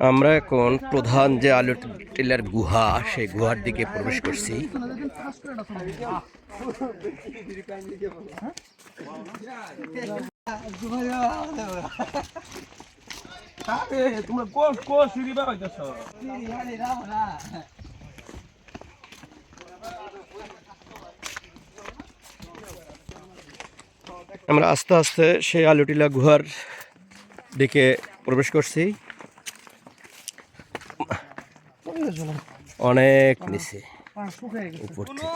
আমরা এখন প্রধান যে আলু টিলার গুহা সেই গুহার দিকে প্রবেশ করছি। আমরা আস্তে আস্তে সেই আলু টিলা গুহার দিকে প্রবেশ করছি। অনেক নিচে উপর থেকে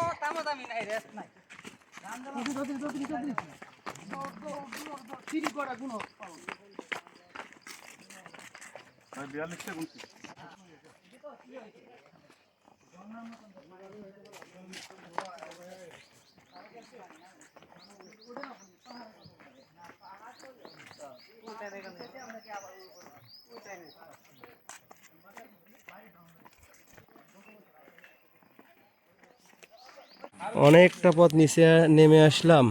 অনেকটা পথ নিচে নেমে আসলাম,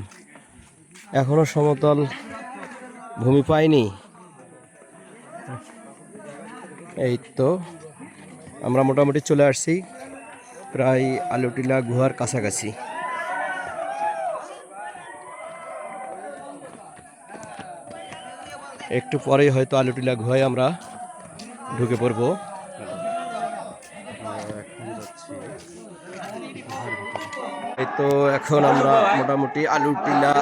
এখনো সমতল ভূমি পাইনি। এই তো আমরা মোটামুটি চলে আসছি প্রায় আলুটিলা গুহার কাছাকাছি। একটু পরেই হয়তো আলুটিলা গুহায় আমরা ঢুকে পড়ব। এই তো এখন আমরা মোটামুটি আলুটিলা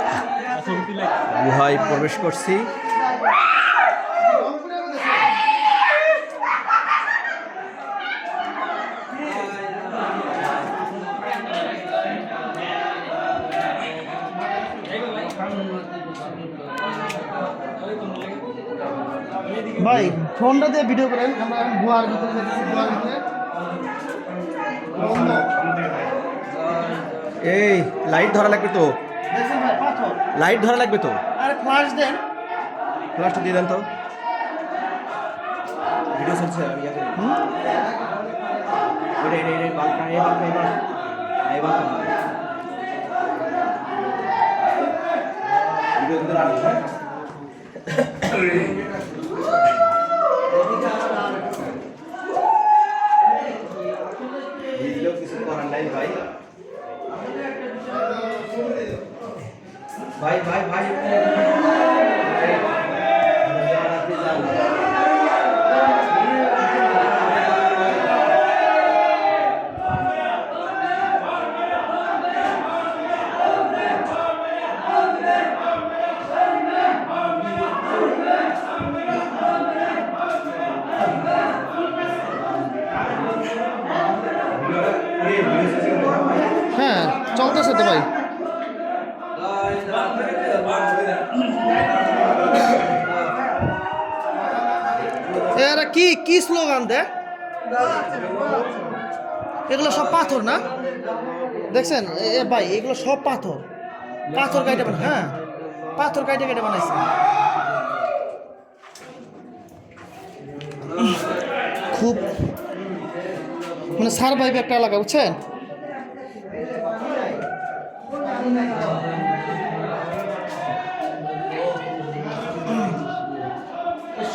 গুহায় প্রবেশ করছি। ভাই ফোনটা দিয়ে ভিডিও করেন, আমরা গুহার ভিতরে যাচ্ছি। গুহার ভিতরে এই লাইট ধরা লাগবে তো, দেখছেন ভাই পাথর। লাইট ধরা লাগবে তো, আরে ফ্ল্যাশ দেন, ফ্ল্যাশটা দিয়ে দেন তো। ভিডিও চলছে আমি ইয়া করি। এই বালকা এই বালকা ভিডিও দিতে লাগবে। ভিডিও কিছু করার নাই ভাই। ভাই ভাই ভাই হ্যাঁ চলতেছে তো ভাই। এরা কি কি স্লোগান দেয়? এগুলো সব পাথর না, দেখছেন এ ভাই, এগুলো সব পাথর। পাথর কাইটে হ্যাঁ পাথর কাইটে কাইটে বানাইছে। খুব মানে সারভাইভ একটা এলাকা, বুঝছেন?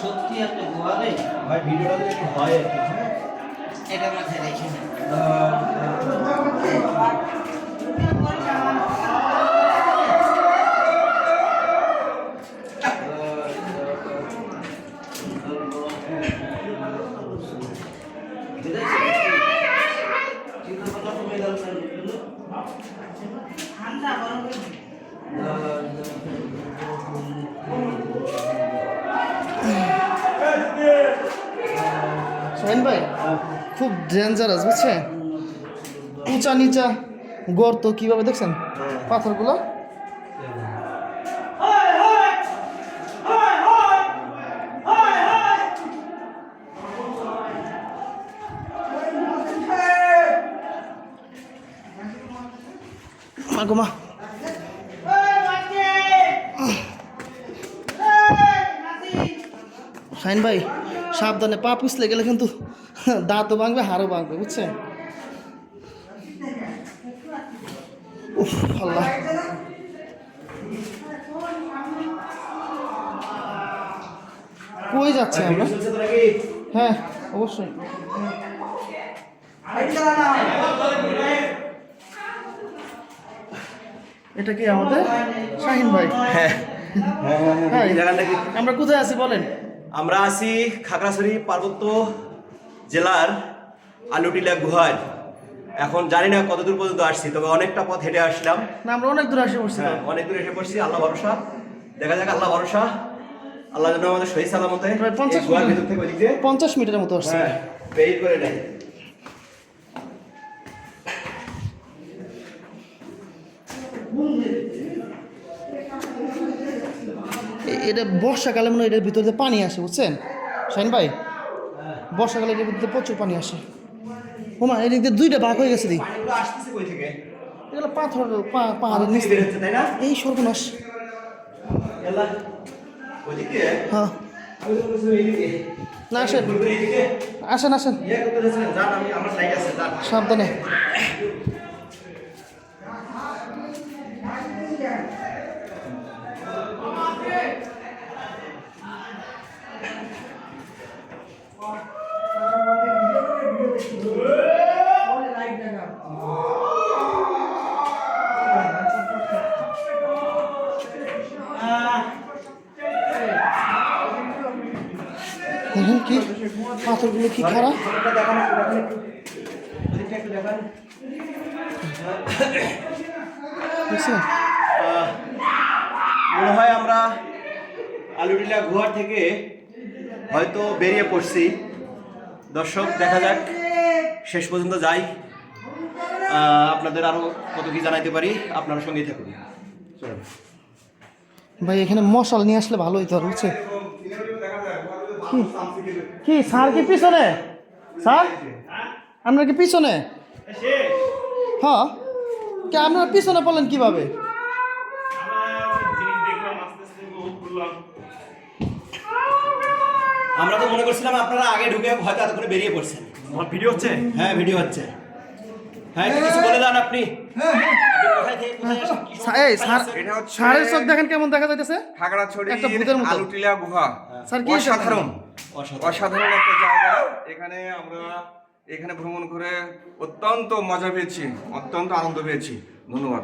সত্যি একটা গোয়া রে ভাই ভিডিওটা যদি হয় এটা মাথায় রেখে সোহেন ভাই খুব ডেঞ্জারাস, বুঝছেন? উঁচা নিচা গর্ত কিভাবে দেখছেন পাথরগুলো। মা শাইন ভাই সাবধানে, পা পিছলে গেলে কিন্তু দাঁতও ভাঙবে, হাড়ও ভাঙবে, বুঝছেন? উফ আল্লাহ। কই যাচ্ছে আমরা? হ্যাঁ অবশ্যই। এটা কি আমাদের শাহিন ভাই? হ্যাঁ ভাই, এই জায়গাটা কি? আমরা কোথায় আছি বলেন? আমরা আছি খাগড়াছড়ি পার্বত্য জেলার আলুটিলা গুহায়। এখন জানি না কত দূর পর্যন্ত আসছি, তবে অনেকটা পথ হেঁটে আসলাম। না আমরা অনেক দূর আসে পড়ছি। হ্যাঁ, অনেক দূর এসে পড়ছি। আল্লাহ ভরসা, দেখা যাক। আল্লাহ ভরসা, আল্লাহ যেন আমাদের সহি সালামতে প্রায় 50 এই গুহার ভিতর থেকে ওইদিকে 50 মিনিটের মতো আসছে। হ্যাঁ বের করে নেয়। এটা বর্ষাকালে মনে হয় এটার ভিতরে দিয়ে পানি আসে, বুঝছেন শাহিন ভাই? বর্ষাকালে এটার ভিতরে প্রচুর পানি আসে। ওমা এদিক দিয়ে দুইটা ভাগ হয়ে গেছে। দিক পানিগুলো আসতেছে কই থেকে? এগুলো পাথর পাহাড়ের নিচ বের থেকে। হচ্ছে, তাই না? এই সর্বনাশ। আল্লাহ ওইদিকে হ্যাঁ আমি তো বলছি এইদিকে। না আসেন ঘুরবে এইদিকে। আসেন আসেন ইয়ে করতে যাচ্ছেন, যান, আমি আমার সাইড আছে, যান। সাবধানে। দেখেন কি পাথরগুলো কি খারাপ। ওদিকটা দেখান একটু, দেখান একটু। ওদিকটা একটু দেখান। বুঝছেন? মনে হয় আমরা আলুটিলা গুহার থেকে হয়তো বেরিয়ে পড়ছি। দর্শক, দেখা যাক শেষ পর্যন্ত যাই। আপনাদের আরো কত কি জানাইতে পারি, আপনার সঙ্গেই থাকুন। চলুন। ভাই এখানে মশাল নিয়ে আসলে ভালো হইতো, বুঝছে? কি স্যার কি পিছনে? স্যার আপনার কি পিছনে? হ্যাঁ, কে আপনার পিছনে বলেন কিভাবে? আমরা তো মনে করছিলাম আপনারা আগে ঢুকে হয়তো এতক্ষণে বেরিয়ে পড়ছেন। ভিডিও হচ্ছে? হ্যাঁ ভিডিও হচ্ছে। হ্যাঁ একটু কিছু বলে দেন আপনি। আপনি কোথায় থেকে কোথায় আসেন? কি এই স্যার, এটা হচ্ছে স্যারের চোখ দেখেন কেমন দেখা যাইতেছে? খাগড়াছড়ির একটা ভূতের মতো। আলুটিলা গুহা। স্যার, কি অসাধারণ অসাধারণ। অসাধারণ একটা জায়গা। এখানে ভ্রমণ করে অত্যন্ত মজা পেয়েছি, অত্যন্ত আনন্দ পেয়েছি। ধন্যবাদ।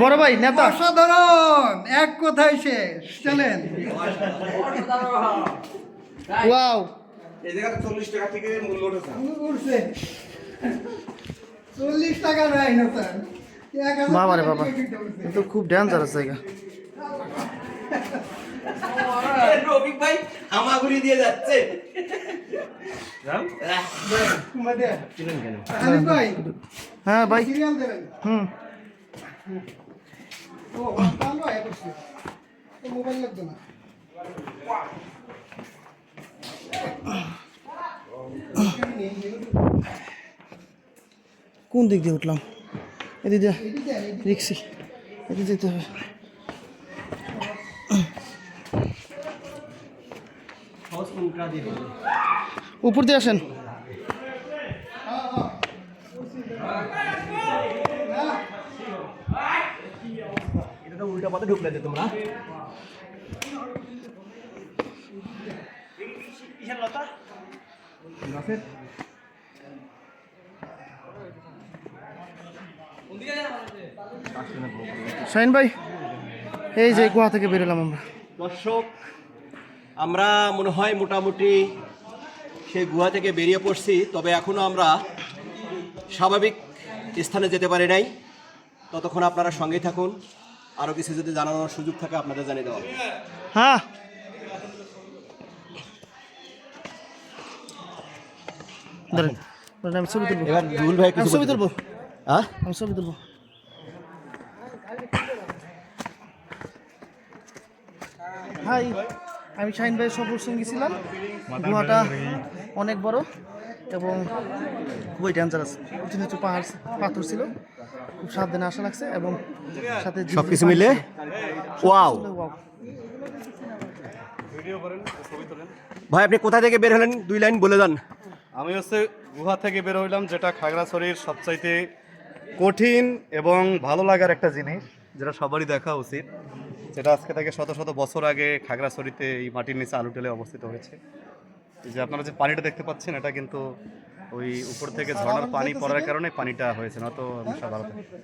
বড় ভাই নেতা। অসাধারণ, এক কথায় শেষ। চলেন। ওয়াও, এই জায়গাটা 40 টাকা থেকে মূল্য উঠেছে। উঠছে 40 টাকা নেয় না স্যার। 1000 বাবা রে টাকা বাবা, টিকিট উঠছে। এ তো খুব ডেঞ্জারাস জায়গা। রফিক ভাই হামাগুড়ি দিয়ে যাচ্ছে। তোমাদের আলিফ ভাই হ্যাঁ ভাই। সিরিয়াল দেবেন। হুম, ও তাহলে ভাই করছে। তো মোবাইল লাগবে না। কোন দিক দিয়ে উঠলাম? এদিক দিয়ে রিক্সি, এদিক যেতে হবে। উপর দিয়ে আসেন। এটা তো উল্টা পথে ঢুকলে যে তোমরা। কিসের লতা? শাহিন ভাই, এই যে গুহা থেকে বেরোলাম আমরা। দর্শক, আমরা মনে হয় মোটামুটি সেই গুহা থেকে বেরিয়ে পড়ছি, তবে এখনো আমরা স্বাভাবিক স্থানে যেতে পারি নাই। ততক্ষণ আপনারা সঙ্গেই থাকুন, আরও কিছু যদি জানানোর সুযোগ থাকে আপনাদের জানিয়ে দেওয়া হবে। হ্যাঁ, ধরেন ধরেন, আমি ছবি তুলবো। এবার রুল ভাই আমি ছবি তুলবো, হ্যাঁ আমি ছবি তুলবো। হাই, আমি শাহিন ভাইয়ের সফর সঙ্গী ছিলাম। গুহাটা অনেক বড় এবং খুবই ডেঞ্জারাস। উঁচু নিচু পাহাড় পাথর ছিল, খুব সাবধানে আসা লাগছে এবং সাথে সব কিছু মিলে ওয়াও। ভাই আপনি কোথা থেকে বের হলেন, 2 লাইন বলে যান। আমি হচ্ছে গুহা থেকে বের হইলাম, যেটা খাগড়াছড়ির সবচাইতে কঠিন এবং ভালো লাগার একটা জিনিস, যেটা সবারই দেখা উচিত। যেটা আজকে থেকে শত শত বছর আগে খাগড়াছড়িতে এই মাটির নিচে আলু টেলে অবস্থিত হয়েছে। এই যে আপনারা যে পানিটা দেখতে পাচ্ছেন, এটা কিন্তু ওই উপর থেকে ঝর্ণার পানি পড়ার কারণে পানিটা হয়েছে, না তো ভালো থাকে।